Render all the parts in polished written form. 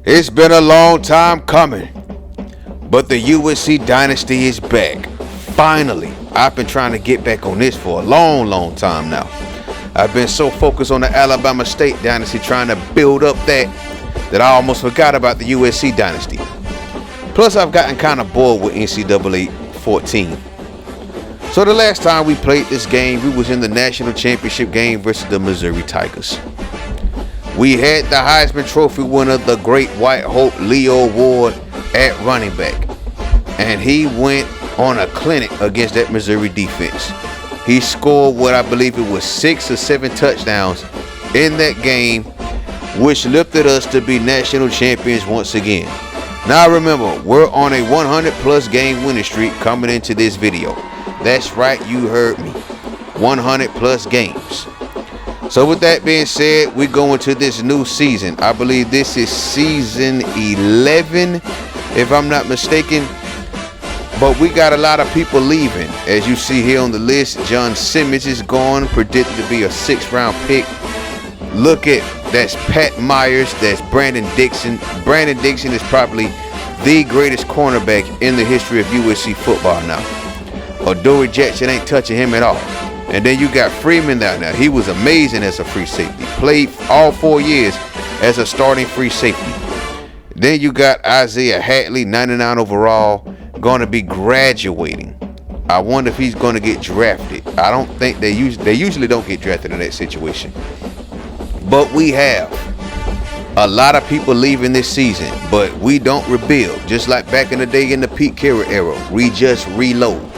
It's been a long time coming, but the USC Dynasty is back. Finally, I've been trying to get back on this for a long time now. I've been so focused on the Alabama State Dynasty, trying to build up that I almost forgot about the USC Dynasty. Plus, I've gotten kind of bored with NCAA 14. So the last time we played this game, we was in the national championship game versus the Missouri Tigers. We had the Heisman Trophy winner, the Great White Hope, Leo Ward, at running back. And he went on a clinic against that Missouri defense. He scored what I believe it was 6 or 7 touchdowns in that game, which lifted us to be national champions once again. Now remember, we're on a 100+ game winning streak coming into this video. That's right, you heard me. 100+ games. So with that being said, we go into this new season. I believe this is season 11, if I'm not mistaken. But we got a lot of people leaving. As you see here on the list, John Simmons is gone, predicted to be a 6th-round pick. Look at, that's Pat Myers, that's Brandon Dixon. Brandon Dixon is probably the greatest cornerback in the history of USC football now. Adoree Jackson ain't touching him at all. And then you got Freeman down there. He was amazing as a free safety. Played all 4 years as a starting free safety. Then you got Isaiah Hadley, 99 overall, going to be graduating. I wonder if he's going to get drafted. I don't think they usually don't get drafted in that situation. But we have a lot of people leaving this season, but we don't rebuild. Just like back in the day in the Pete Carroll era, we just reload.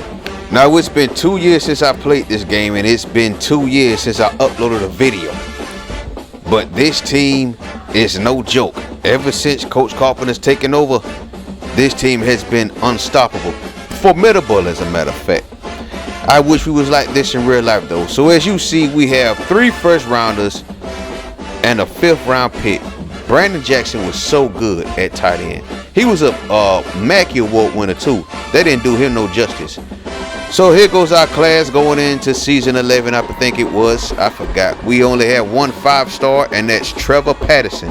Now, it's been 2 years since I played this game, and it's been 2 years since I uploaded a video. But this team is no joke. Ever since Coach Carpenter's taken over, this team has been unstoppable. Formidable, as a matter of fact. I wish we was like this in real life, though. So as you see, we have 3 first-rounders and a 5th-round pick. Brandon Jackson was so good at tight end. He was a Mackey Award winner, too. They didn't do him no justice. So here goes our class going into season 11, I think it was. I forgot. We only have 1 5-star, and that's Trevor Patterson.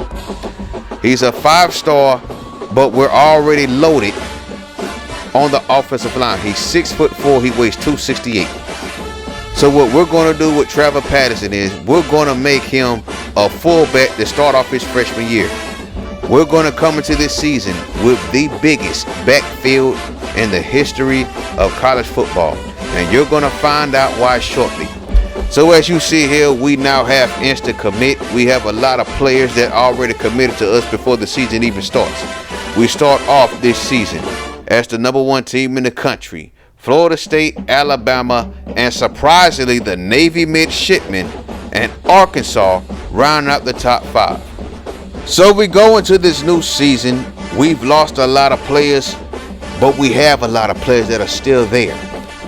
He's a 5-star, but we're already loaded on the offensive line. He's 6'4", he weighs 268. So what we're going to do with Trevor Patterson is we're going to make him a fullback to start off his freshman year. We're going to come into this season with the biggest backfield in the history of college football, and you're going to find out why shortly. So as you see here, we now have instant commit. We have a lot of players that already committed to us before the season even starts. We start off this season as the #1 team in the country. Florida State, Alabama, and surprisingly the Navy midshipmen and Arkansas round out the top 5. So we go into this new season. We've lost a lot of players, but we have a lot of players that are still there.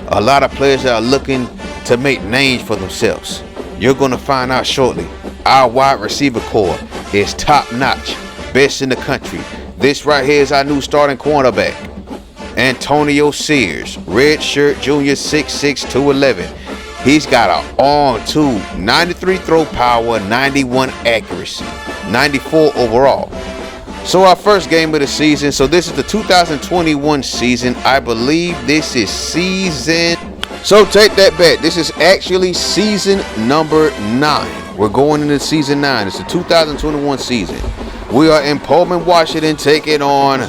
A lot of players that are looking to make names for themselves. You're going to find out shortly. Our wide receiver core is top notch, best in the country. This right here is our new starting cornerback, Antonio Sears, red shirt junior, 6'6", 211. He's got an arm too, 93 throw power, 91 accuracy, 94 overall. So our first game of the season, so this is the 2021 season. I believe this is season, so take that back. This is actually season number 9. We're going into season 9. It's the 2021 season. We are in Pullman, Washington, taking on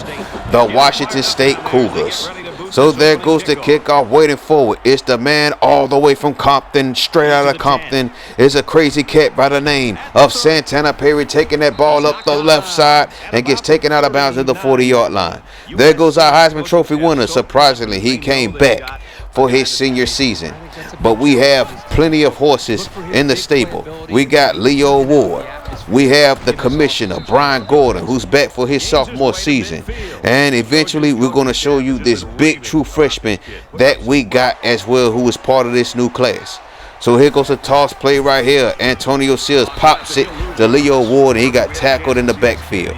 the Washington State Cougars. So there goes the kickoff, waiting forward. It's the man all the way from Compton, straight out of Compton. Is a crazy cat by the name of Santana Perry, taking that ball up the left side and gets taken out of bounds at the 40-yard line. There goes our Heisman Trophy winner. Surprisingly, he came back for his senior season. But we have plenty of horses in the stable. We got Leo Ward. We have the commissioner, Brian Gordon, who's back for his sophomore season. And eventually, we're going to show you this big true freshman that we got as well, who is part of this new class. So here goes a toss play right here. Antonio Sears pops it to Leo Ward, and he got tackled in the backfield.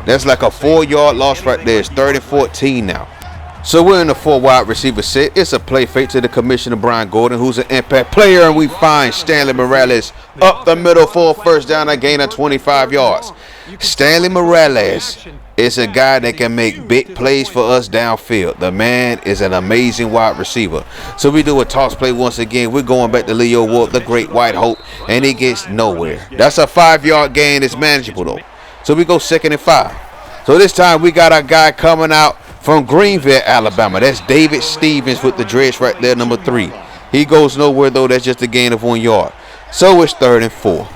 That's like a 4-yard loss right there. It's 3rd and 14 now. So we're in the 4 wide receiver set. It's a play fake to the commissioner, Brian Gordon, who's an impact player, and we find Stanley Morales up the middle for a first down, a gain of 25 yards. Stanley Morales is a guy that can make big plays for us downfield. The man is an amazing wide receiver. So we do a toss play once again. We're going back to Leo Ward, the great white hope, and he gets nowhere. That's a 5-yard gain. It's manageable, though. So we go 2nd and 5. So this time we got our guy coming out from Greenville, Alabama. That's David Stevens with the dreads right there, number 3. He goes nowhere, though. That's just a gain of 1 yard. So it's 3rd and 4.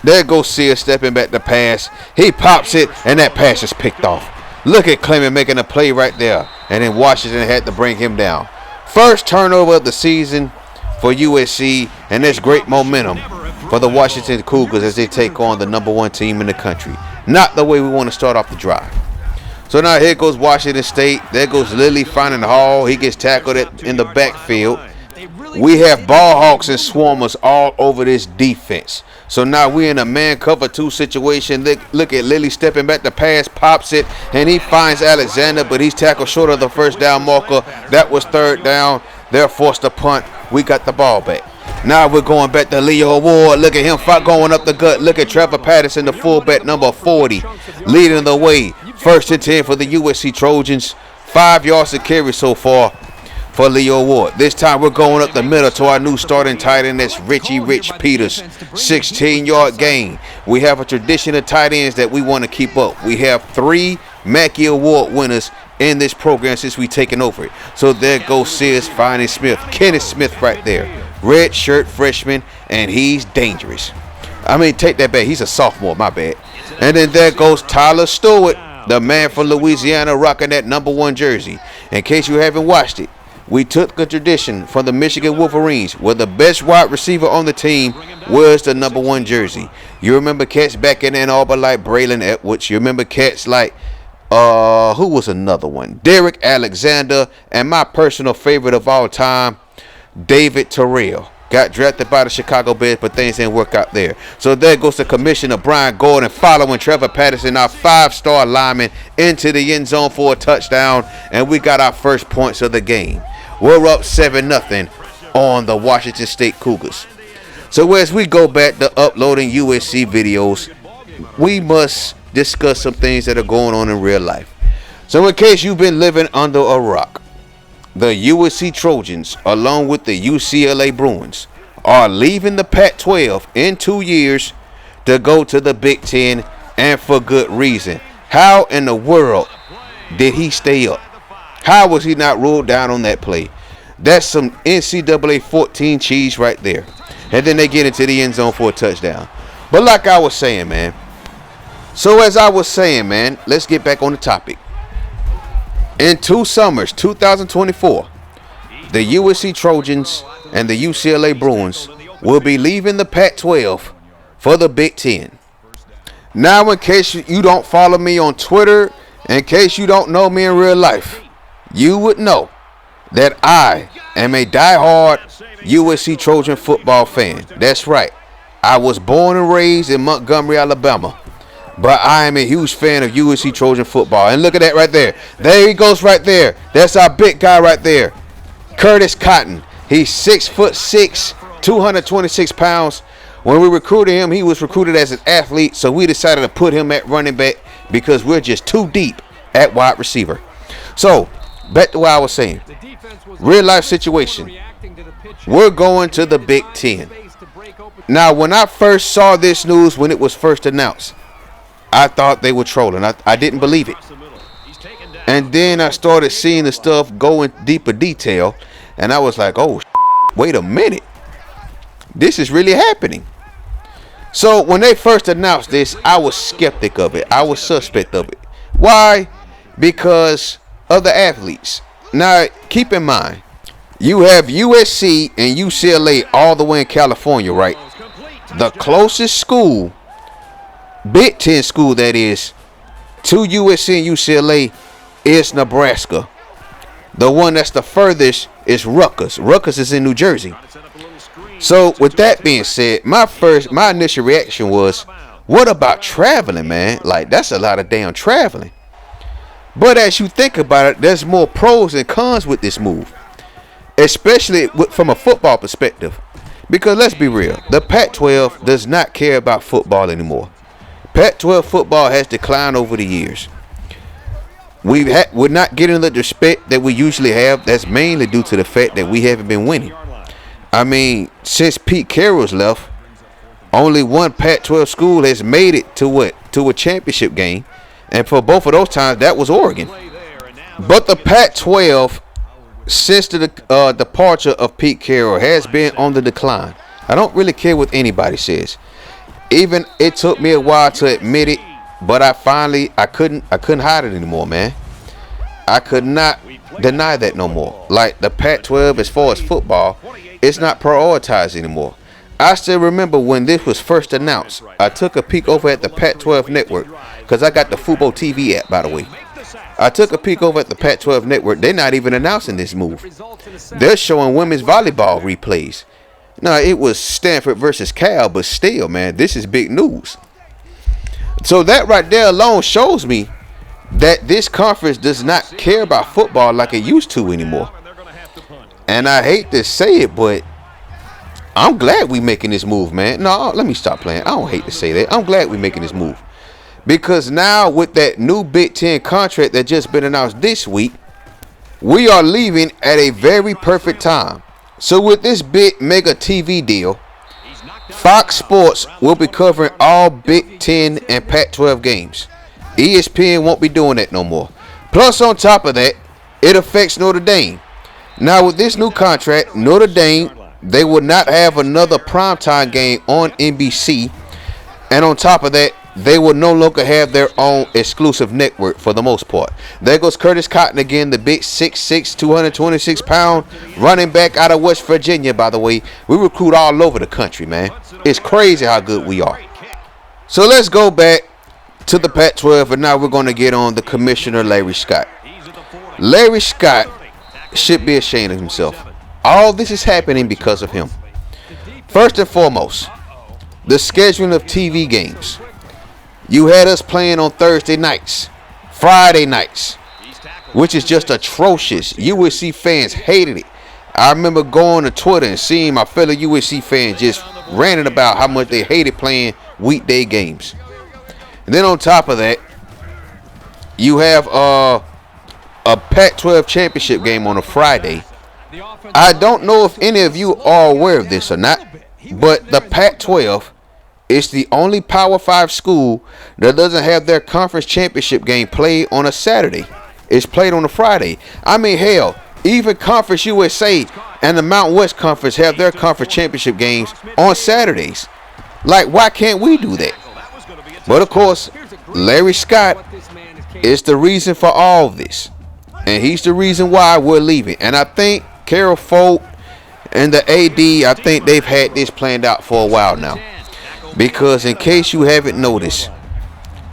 There goes Sears stepping back to pass. He pops it, and that pass is picked off. Look at Clement making a play right there. And then Washington had to bring him down. First turnover of the season for USC, and there's great momentum for the Washington Cougars as they take on the number 1 team in the country. Not the way we want to start off the drive. So now here goes Washington State. There goes Lily finding Hall. He gets tackled in the backfield. We have ball hawks and swarmers all over this defense. So now we're in a man cover 2 situation. Look at Lily stepping back to pass, pops it, and he finds Alexander, but he's tackled short of the first down marker. That was 3rd down. They're forced to punt. We got the ball back. Now we're going back to Leo Ward. Look at him going up the gut. Look at Trevor Patterson, the fullback, number 40, leading the way. 1st and 10 for the USC Trojans. 5 yards to carry so far for Leo Ward. This time we're going up the middle to our new starting tight end. That's Richie Rich Peters. 16-yard gain. We have a tradition of tight ends that we want to keep up. We have 3 Mackey Award winners in this program since we taken over it. So there goes Sears finding Smith. Kenneth Smith right there. Red shirt freshman, and he's dangerous. I mean, take that back. He's a sophomore, my bad. And then there goes Tyler Stewart, the man from Louisiana, rocking that number 1 jersey. In case you haven't watched it, we took the tradition from the Michigan Wolverines, where the best wide receiver on the team was the number 1 jersey. You remember cats back in Ann Arbor like Braylon Edwards. You remember cats like, who was another one? Derek Alexander, and my personal favorite of all time, David Terrell. Got drafted by the Chicago Bears, but things didn't work out there. So there goes the Commissioner Brian Gordon following Trevor Patterson, our 5-star lineman, into the end zone for a touchdown, and we got our first points of the game. We're up 7-0 on the Washington State Cougars. So as we go back to uploading USC videos, we must discuss some things that are going on in real life. So in case you've been living under a rock, the USC Trojans, along with the UCLA Bruins, are leaving the Pac-12 in 2 years to go to the Big Ten, and for good reason. How in the world did he stay up? How was he not ruled down on that play? That's some NCAA 14 cheese right there. And then they get into the end zone for a touchdown. But like I was saying, man. So as I was saying, man, let's get back on the topic. In 2 summers, 2024, the USC Trojans and the UCLA Bruins will be leaving the Pac-12 for the Big Ten. Now, in case you don't follow me on Twitter, in case you don't know me in real life, you would know that I am a diehard USC Trojan football fan. That's right. I was born and raised in Montgomery, Alabama. But I am a huge fan of USC Trojan football. And look at that right there. There he goes right there. That's our big guy right there. Curtis Cotton. He's 6'6", 226 pounds. When we recruited him, he was recruited as an athlete. So we decided to put him at running back because we're just too deep at wide receiver. So, back to what I was saying. Real life situation. We're going to the Big Ten. Now, when I first saw this news, when it was first announced, I thought they were trolling. I didn't believe it. And then I started seeing the stuff go in deeper detail. And I was like, oh, wait a minute. This is really happening. So when they first announced this, I was skeptic of it. I was suspect of it. Why? Because of the athletes. Now, keep in mind, you have USC and UCLA all the way in California, right? The closest school, Big Ten school that is, to USC and UCLA is Nebraska. The one that's the furthest is Rutgers. Rutgers is in New Jersey. So with that being said, my initial reaction was, what about traveling, man? Like, that's a lot of damn traveling. But as you think about it, there's more pros and cons with this move, especially from a football perspective. Because let's be real, the Pac-12 does not care about football anymore. Pac-12 football has declined over the years. We're not getting the respect that we usually have. That's mainly due to the fact that we haven't been winning. I mean, since Pete Carroll's left, only one Pac-12 school has made it to a championship game, and for both of those times, that was Oregon. But the Pac-12, since the departure of Pete Carroll, has been on the decline. I don't really care what anybody says. Even it took me a while to admit it, but I couldn't hide it anymore, man. I could not deny that no more. Like the Pac-12, as far as football, it's not prioritized anymore. I still remember when this was first announced. I took a peek over at the Pac-12 network, because I got the Fubo TV app, by the way. I took a peek over at the Pac-12 network. They're not even announcing this move. They're showing women's volleyball replays. Now, it was Stanford versus Cal, but still, man, this is big news. So that right there alone shows me that this conference does not care about football like it used to anymore. And I hate to say it, but I'm glad we making this move, man. No, let me stop playing. I don't hate to say that. I'm glad we making this move. Because now with that new Big Ten contract that just been announced this week, we are leaving at a very perfect time. So with this big mega TV deal, Fox Sports will be covering all Big Ten and Pac-12 games. ESPN won't be doing that no more. Plus on top of that, it affects Notre Dame. Now with this new contract, Notre Dame, they will not have another primetime game on NBC. And on top of that, they will no longer have their own exclusive network for the most part. There goes Curtis Cotton again, the big 6'6", 226-pound running back out of West Virginia, by the way. We recruit all over the country, man. It's crazy how good we are. So let's go back to the Pac-12, and now we're going to get on the commissioner, Larry Scott. Larry Scott should be ashamed of himself. All this is happening because of him. First and foremost, the scheduling of TV games. You had us playing on Thursday nights, Friday nights, which is just atrocious. USC fans hated it. I remember going to Twitter and seeing my fellow USC fans just ranting about how much they hated playing weekday games. And then on top of that, you have a Pac-12 championship game on a Friday. I don't know if any of you are aware of this or not, but the Pac-12 is the only Power 5 school that doesn't have their conference championship game played on a Saturday. It's played on a Friday. I mean, hell, even Conference USA and the Mountain West Conference have their conference championship games on Saturdays. Like, why can't we do that? But of course, Larry Scott is the reason for all this. And he's the reason why we're leaving. And I think Carol Folt and the AD, I think they've had this planned out for a while now. Because in case you haven't noticed,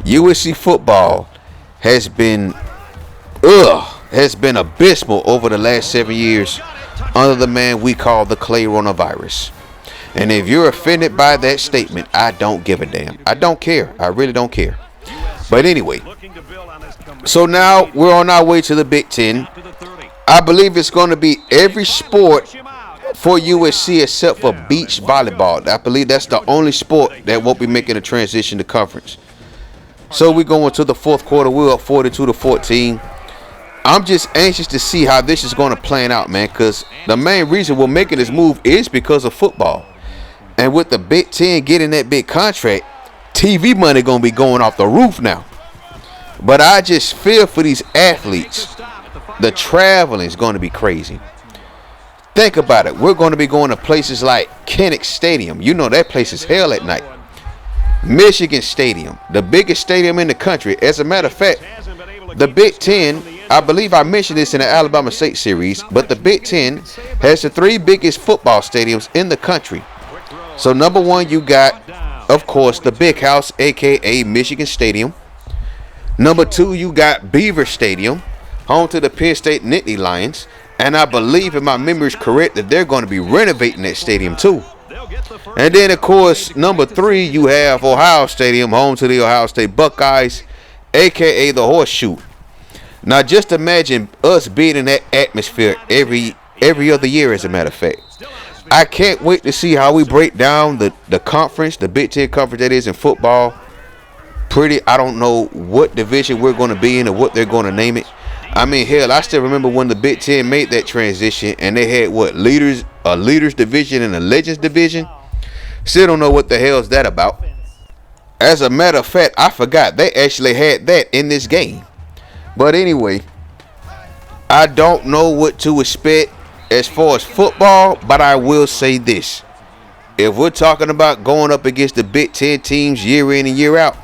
USC football has been abysmal over the last 7 years under the man we call the coronavirus. And if you're offended by that statement, I don't give a damn. I don't care. I really don't care. But anyway, so now we're on our way to the Big Ten. I believe it's going to be every sport for USC except for beach volleyball. I believe that's the only sport that won't be making a transition to conference. So we're going to the fourth quarter. We're up 42-14. I'm just anxious to see how this is going to plan out, man, because the main reason we're making this move is because of football. And with the Big Ten getting that big contract, TV money going to be going off the roof now. But I just feel for these athletes. The traveling is going to be crazy. Think about it. We're going to be going to places like Kinnick Stadium. You know that place is hell at night. Michigan Stadium, the biggest stadium in the country. As a matter of fact, the Big Ten, I believe I mentioned this in the Alabama State series, but the Big Ten has the 3 biggest football stadiums in the country. So number one, you got, of course, the Big House, a.k.a. Michigan Stadium. Number 2, you got Beaver Stadium, home to the Penn State Nittany Lions. And I believe, if my memory is correct, that they're going to be renovating that stadium too. And then, of course, number 3, you have Ohio Stadium, home to the Ohio State Buckeyes, a.k.a. the Horseshoe. Now, just imagine us being in that atmosphere every other year, as a matter of fact. I can't wait to see how we break down the conference, the Big Ten conference that is in football. I don't know what division we're going to be in or what they're going to name it. I mean, hell, I still remember when the Big Ten made that transition and they had what, a leaders division and a legends division. Still don't know what the hell is that about. As a matter of fact, I forgot they actually had that in this game. But anyway, I don't know what to expect as far as football, but I will say this. If we're talking about going up against the Big Ten teams year in and year out,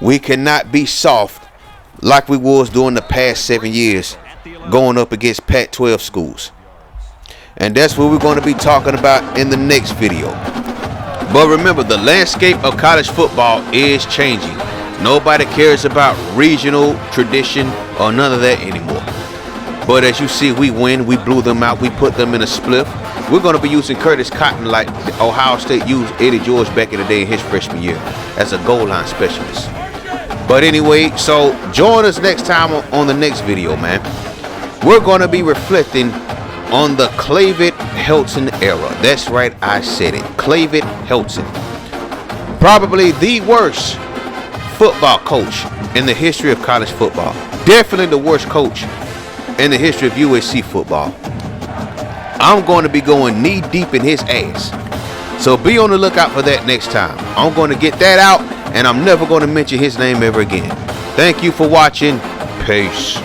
we cannot be soft like we was during the past 7 years going up against Pac-12 schools. And that's what we're going to be talking about in the next video. But remember, the landscape of college football is changing. Nobody cares about regional tradition or none of that anymore. But as you see, we win. We blew them out. We put them in a spliff. We're going to be using Curtis Cotton like Ohio State used Eddie George back in the day in his freshman year as a goal line specialist. But anyway, so join us next time on the next video, man. We're going to be reflecting on the Leavin-Helton era. That's right, I said it. Leavin-Helton. Probably the worst football coach in the history of college football. Definitely the worst coach in the history of USC football. I'm going to be going knee deep in his ass. So be on the lookout for that next time. I'm going to get that out, and I'm never going to mention his name ever again. Thank you for watching. Peace.